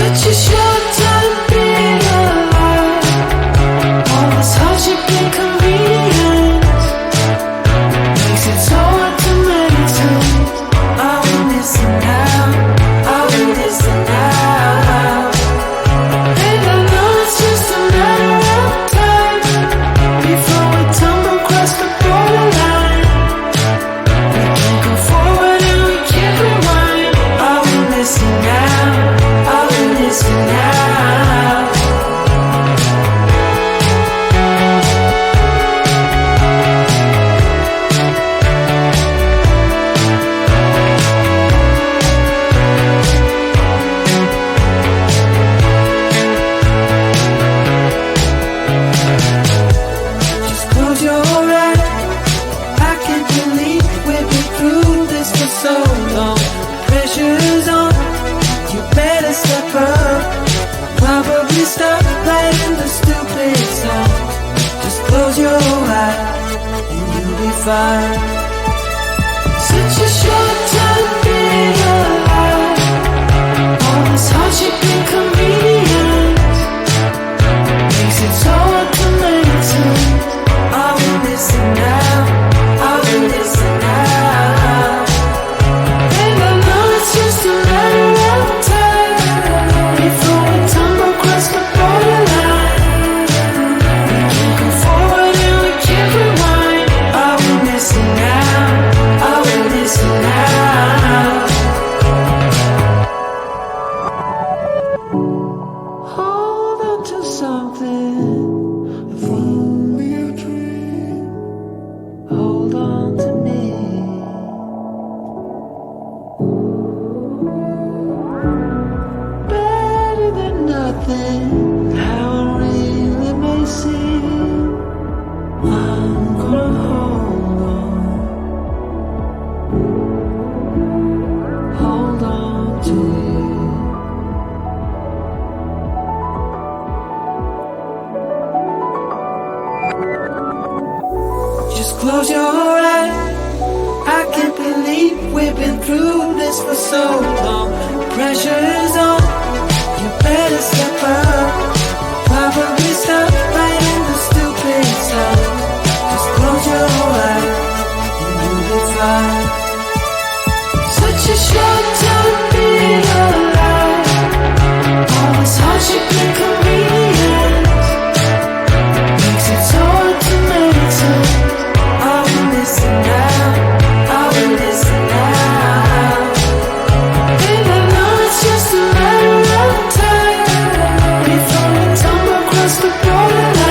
Such a short time being alive. All this hardship and convenience makes it so hard to meditate. I will listen now, I will listen now. And I know it's just a matter of time before we tumble across the borderline. We can't go forward and we can't rewind. I will listen now, I will listen now. Just close your eyes. I can't believe we've been through this for so long. Pressure's on, you better step up. Probably stop playing the stupid song. Just close your eyes and you'll be fine. Such a short time being alive. All this hardship and convenience makes it so hard to meditate. I will listen now, I will listen now. And I know it's just a matter of time before we tumble across the borderline. We can't go forward and we can't rewind. I will listen now, I will listen now. Hold on to something, if only a dream. Hold on to me. Better than nothing, how it really may seem. I'm gonna hold on to you. Just close your eyes. I can't believe we've been through this for so long. Pressure is on, you better step up. Probably stop playing the stupid song. Just close your eyes and you'll be fine. Such a short time being alive. All this hardship and convenience makes it so hard to meditate. I will listen now, I will listen now. And I know it's just a matter of time before we tumble across the borderline.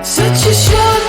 Such a show.